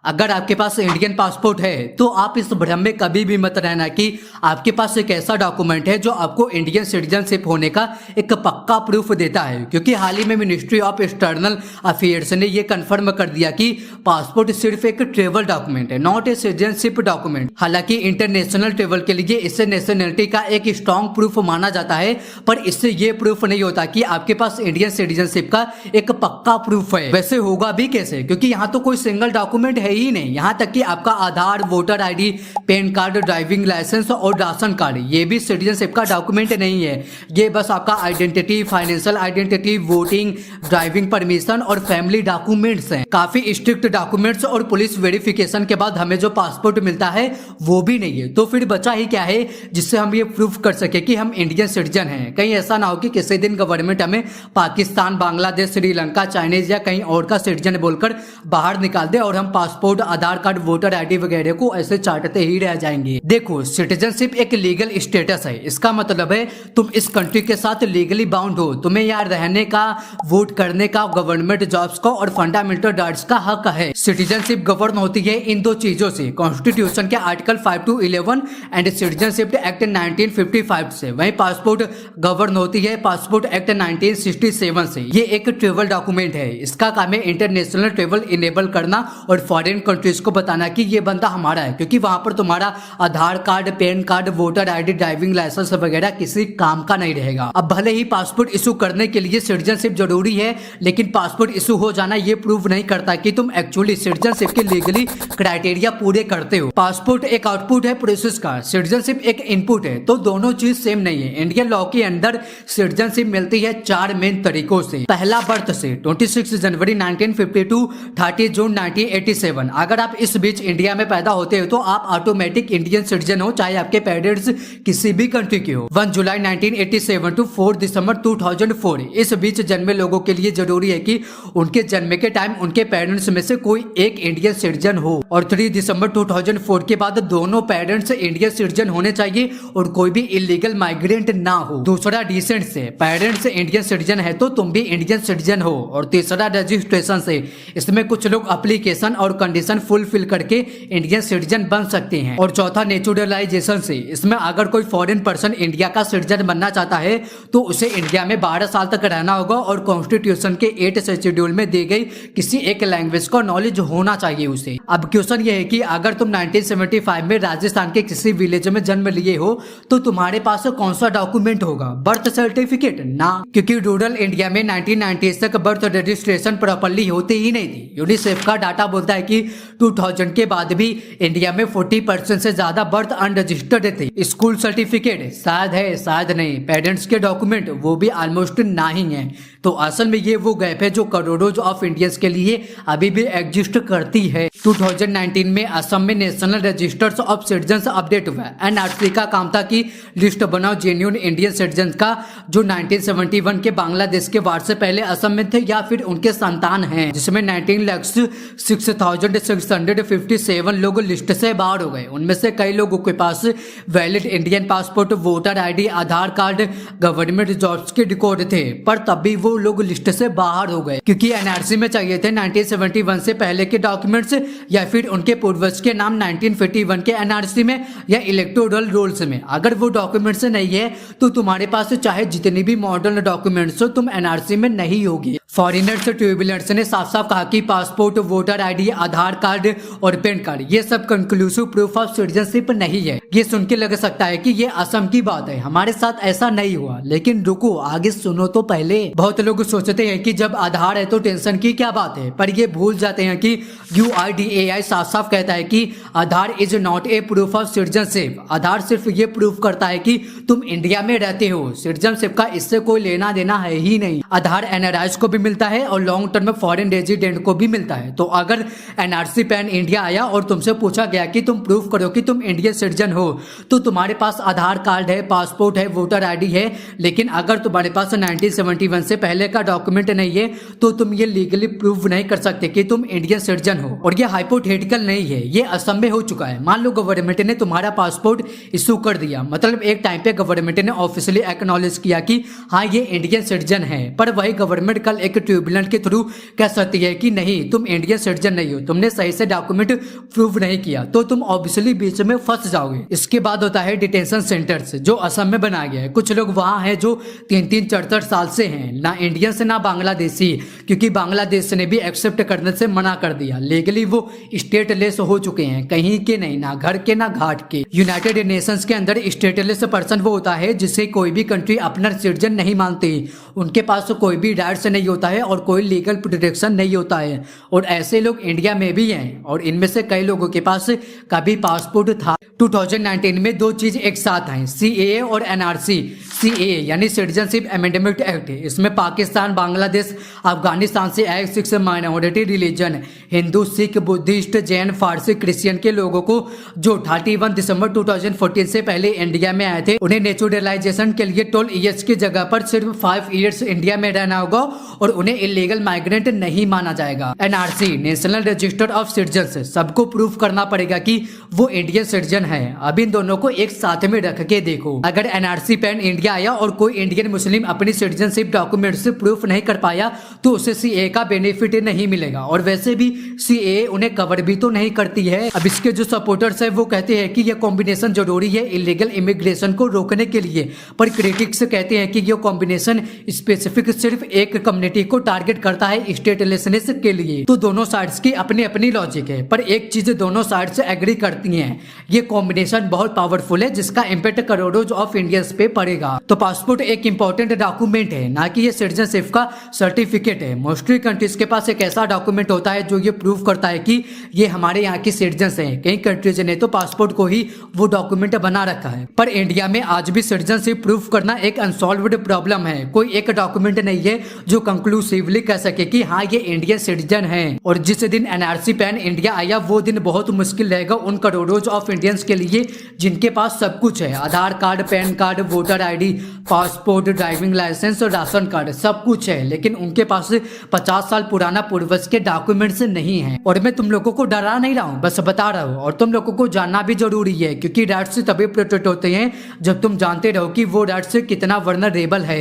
अगर आपके पास Indian passport है तो आप इस भ्रम में कभी भी मत रहना कि आपके पास एक ऐसा डॉक्यूमेंट है जो आपको इंडियन सिटीजनशिप होने का एक पक्का प्रूफ देता है, क्योंकि हाल ही में मिनिस्ट्री ऑफ एक्सटर्नल अफेयर्स ने यह कंफर्म कर दिया कि पासपोर्ट सिर्फ एक ट्रेवल डॉक्यूमेंट है, नॉट ए सिटीजनशिप डॉक्यूमेंट। हालांकि इंटरनेशनल ट्रेवल के लिए इसे नेशनलिटी का एक स्ट्रॉन्ग प्रूफ माना जाता है, पर इससे यह प्रूफ नहीं होता कि आपके पास इंडियन सिटीजनशिप का एक पक्का प्रूफ है। वैसे होगा भी कैसे, क्योंकि यहाँ तो कोई सिंगल डॉक्यूमेंट है ही नहीं। यहाँ तक कि आपका Aadhaar, voter ID, PAN card, driving licence और राशन कार्ड ये भी सिटीजनशिप का डॉक्यूमेंट नहीं है। ये बस आपका identity, financial identity, voting, driving permission और फैमिली डॉक्यूमेंट्स हैं। काफी स्ट्रिक्ट डॉक्यूमेंट्स और पुलिस वेरिफिकेशन के बाद हमें जो पासपोर्ट मिलता है वो भी नहीं है। तो फिर बचा ही क्या है जिससे हम ये प्रूफ कर सके कि हम इंडियन सिटीजन हैं। कहीं ऐसा ना हो कि किसी दिन गवर्नमेंट हमें पाकिस्तान, बांग्लादेश, श्रीलंका, चाइनीज या कहीं और का सिटीजन बोलकर बाहर निकाल दे और हम पासपोर्ट, आधार कार्ड, वोटर आईडी वगैरह को ऐसे चाटते ही रह जाएंगे। देखो, सिटीजनशिप एक लीगल स्टेटस है। इसका मतलब है तुम इस कंट्री के साथ लीगली बाउंड हो, तुम्हें यहाँ रहने का, वोट करने का, गवर्नमेंट जॉब्स का और फंडामेंटल राइट्स का हक है। सिटीजनशिप गवर्न होती है इन दो चीजों से, कॉन्स्टिट्यूशन के article 5 to 11 and citizenship act 1955 से। वहीं पासपोर्ट गवर्न होती है पासपोर्ट एक्ट 1967 से। ये एक ट्रेवल डॉक्यूमेंट है। इसका काम है इंटरनेशनल ट्रेवल इनेबल करना और फॉरेन कंट्रीज को बताना कि ये बंदा हमारा है, क्योंकि वहां पर तुम्हारा Aadhaar card, PAN card, voter ID, driving licence वगैरह किसी काम का नहीं रहेगा। अब भले ही पासपोर्ट इशू करने के लिए सिटीजनशिप जरूरी है, लेकिन पासपोर्ट इशू हो जाना ये प्रूव नहीं करता कि तुम एक्चुअली सिटीजनशिप के लीगली क्राइटेरिया पूरे करते हो। पासपोर्ट एक आउटपुट है प्रोसेस का, सिटीजनशिप एक इनपुट है, तो दोनों चीज सेम नहीं है। इंडियन लॉ के अंदर सिटीजनशिप मिलती है 4 मेन तरीकों से। पहला बर्थ से, 26 जनवरी 1952, 30 जून 1987। अगर आप इस बीच इंडिया में पैदा होते हो तो आप ऑटोमेटिक इंडियन सिटीजन हो, चाहे आपके पेरेंट्स किसी भी कंट्री के हो। 1 जुलाई 1987 टू 4 दिसंबर 2004, इस बीच जन्मे लोगों के लिए जरूरी है कि उनके जन्म के टाइम उनके पेरेंट्स में से कोई एक इंडियन सिटीजन हो, और 3 दिसंबर 2004 के बाद दोनों पेरेंट्स इंडियन सिटीजन होने चाहिए और कोई भी इलीगल माइग्रेंट ना हो। दूसरा डिसेंट से, पेरेंट्स इंडियन सिटीजन है तो तुम भी इंडियन सिटीजन हो। और तीसरा रजिस्ट्रेशन से, इसमें कुछ लोग एप्लीकेशन और कंडीशन फुलफिल करके इंडियन सिटीजन बन सकते हैं। और चौथा नेचुरलाइजेशन से, इसमें अगर कोई फॉरेन पर्सन इंडिया का सिटीजन बनना चाहता है तो उसे इंडिया में 12 साल तक रहना होगा और कॉन्स्टिट्यूशन के 8 शेड्यूल में दी गई किसी एक लैंग्वेज का नॉलेज होना चाहिए उसे। अब क्वेश्चन ये है कि अगर तुम 1975 में राजस्थान के किसी विलेज में जन्म लिए हो तो तुम्हारे पास कौन सा डॉक्यूमेंट होगा? Birth certificate? ना, क्योंकि रूरल इंडिया में 1990 तक बर्थ रजिस्ट्रेशन प्रॉपर्ली होती ही नहीं थी। यूनिसेफ का डाटा बोलता है कि 2000 के बाद भी इंडिया में 40% से ज्यादा बर्थ अनरजिस्टर्ड थे। स्कूल सर्टिफिकेट शायद है, शायद नहीं। पेरेंट्स के डॉक्यूमेंट वो भी ऑलमोस्ट ना ही है। तो असल में ये वो गैप है जो करोड़ों ऑफ इंडियंस के लिए अभी भी एग्जिस्ट करती है। 2019 में असम में national registers of citizens update हुआ। एनआरसी का काम था कि लिस्ट बनाओ जेन्युइन इंडियन सिटीजन का जो 1971 के बांग्लादेश के वार से पहले असम में थे या फिर उनके संतान हैं, जिसमें 19,06,657 लोग लिस्ट से बाहर हो गए। उनमें से कई लोगों के पास valid Indian passport, voter ID, Aadhaar card, government jobs के रिकॉर्ड थे, पर तब भी वो लोग लिस्ट से बाहर हो गए क्योंकि एनआरसी में चाहिए थे 1971 से पहले के डॉक्यूमेंट्स या फिर उनके पूर्वज के नाम 1951 के एनआरसी में या इलेक्टोरल रोल्स में। अगर वो डॉक्यूमेंट्स नहीं है तो तुम्हारे पास चाहे जितनी भी मॉडर्न डॉक्यूमेंट्स हो, तुम एनआरसी में नहीं होगी। फॉरेनर्स ट्रिब्यूनल्स ने साफ साफ कहा कि passport, voter ID, Aadhaar card और पैन कार्ड ये सब कंक्लूसिव प्रूफ ऑफ सिटीजनशिप नहीं है। ये सुन के लग सकता है कि ये असम की बात है, हमारे साथ ऐसा नहीं हुआ, लेकिन रुको आगे सुनो तो पहले। बहुत लोग सोचते हैं कि जब आधार है तो टेंशन की क्या बात है, पर ये भूल जाते हैं कि UIDAI साफ साफ कहता है कि Aadhaar is not a proof of citizenship. Aadhaar सिर्फ ये प्रूफ करता है कि तुम इंडिया में रहते हो, सिटीजनशिप का इससे कोई लेना देना है ही नहीं। आधार एनआरआईज को भी मिलता है और लॉन्ग टर्म में फॉरेन रेजिडेंट को भी मिलता है। तो अगर एनआरसी पैन इंडिया आया और तुमसे पूछा गया कि तुम प्रूफ करो कि तुम इंडियन सिटीजन हो, तो तुम्हारे पास आधार कार्ड है, पासपोर्ट है, वोटर आईडी है, लेकिन अगर तुम्हारे पास 1971 से पहले का डॉक्यूमेंट नहीं है तो तुम ये लीगली प्रूव नहीं कर सकते कि तुम इंडियन सिटीजन हो। और ये हाइपोथेटिकल नहीं है, ये असम में हो चुका है। मान लो गवर्नमेंट ने तुम्हारा पासपोर्ट इशू कर दिया, मतलब एक टाइम पे गवर्नमेंट ने ऑफिशियली एक्नॉलेज किया कि हाँ ये इंडियन सिटीजन है, पर वही गवर्नमेंट कल एक ट्रिब्यूनल के थ्रू कह सकती है कि नहीं तुम इंडियन सिटीजन नहीं हो, तुमने सही से डॉक्यूमेंट प्रूव नहीं किया, तो तुम ऑब्वियसली बीच में फंस जाओगे। इसके बाद होता है डिटेंशन सेंटर्स, जो असम में बनाया गया है। कुछ लोग वहां हैं जो 3-4 साल से हैं, ना इंडियन से ना बांग्लादेशी, क्योंकि बांग्लादेश ने भी एक्सेप्ट करने से मना कर दिया। लीगली वो स्टेटलेस हो चुके हैं, कहीं के नहीं, ना घर के ना घाट के। यूनाइटेड नेशंस के अंदर स्टेटलेस पर्सन वो होता है जिसे कोई भी कंट्री अपना सिटीजन नहीं मानती, उनके पास तो कोई भी राइट्स नहीं होता है और कोई लीगल प्रोटेक्शन नहीं होता है। और ऐसे लोग इंडिया में भी हैं और इनमें से कई लोगों के पास कभी पासपोर्ट था। 2019 में दो चीज एक साथ आई, CAA और NRC। CAA यानी सिटीजनशिप अमेंडमेंट एक्ट, इसमें पाकिस्तान, बांग्लादेश, अफगानिस्तान से आए 6 minority religion, Hindu, Sikh, Buddhist, Jain, फारसी, क्रिश्चियन के लोगों को जो 31 दिसंबर 2014 से पहले इंडिया में आए थे, उन्हें नेचुरलाइजेशन के लिए 12 ईयर्स की जगह पर सिर्फ 5 ईयर्स इंडिया में रहना होगा और उन्हें इलीगल माइग्रेंट नहीं माना जाएगा। NRC national register of citizen, सबको प्रूफ करना पड़ेगा कि वो इंडियन सिटीजन है। अब इन दोनों को एक साथ में रख के देखो, अगर NRC पैन इंडिया आया और कोई इंडियन मुस्लिम अपनी सिटीजनशिप डॉक्यूमेंट से प्रूफ नहीं कर पाया तो उसे CAA का बेनिफिट नहीं मिलेगा। और वैसे भी CAA उन्हें कवर भी तो नहीं करती है। अब इसके जो सपोर्टर्स है वो कहते हैं कि यह कॉम्बिनेशन जरूरी है इलीगल इमिग्रेशन को रोकने के लिए, पर क्रिटिक्स कहते हैं कि यह कॉम्बिनेशन स्पेसिफिक सिर्फ एक कम्युनिटी को टारगेट करता है स्टेटलेसनेस के लिए। तो दोनों साइड्स की अपनी अपनी लॉजिक है, पर एक चीज दोनों साइड्स एग्री करती हैं, ये कॉम्बिनेशन बहुत पावरफुल है जिसका इम्पैक्ट करोड़ों ऑफ इंडियंस पे पड़ेगा। तो पासपोर्ट एक इंपॉर्टेंट डॉक्यूमेंट है, ना कि ये सिटीजनशिप का सर्टिफिकेट है। मोस्टली कंट्रीज के पास एक ऐसा डॉक्यूमेंट होता है जो ये प्रूव करता है कि ये हमारे यहाँ की सिटीजन हैं। कई कंट्रीज ने तो पासपोर्ट को ही वो डॉक्यूमेंट बना रखा है, पर इंडिया में आज भी सिटीजनशिप प्रूफ करना एक अनसॉल्व्ड प्रॉब्लम है। कोई एक डॉक्यूमेंट नहीं है जो कंक्लूसिवली कह सके कि हाँ ये इंडियन सिटीजन है। और जिस दिन NRC पैन इंडिया आया वो दिन बहुत मुश्किल रहेगा उन करोड़ों ऑफ इंडियंस के लिए जिनके पास सब कुछ है, Aadhaar card, PAN card, voter ID, passport, driving licence और राशन कार्ड, सब कुछ है, लेकिन उनके पास 50 साल पुराना पूर्वज के डॉक्यूमेंट्स नहीं है। और मैं तुम लोगों को डरा नहीं रहा हूँ, बस बता रहा हूँ। और तुम लोगों को जानना भी जरूरी है, क्योंकि राइट्स तभी प्रोटेक्ट होते हैं जब तुम जानते रहो कि वो राइट्स कितना वल्नरेबल है।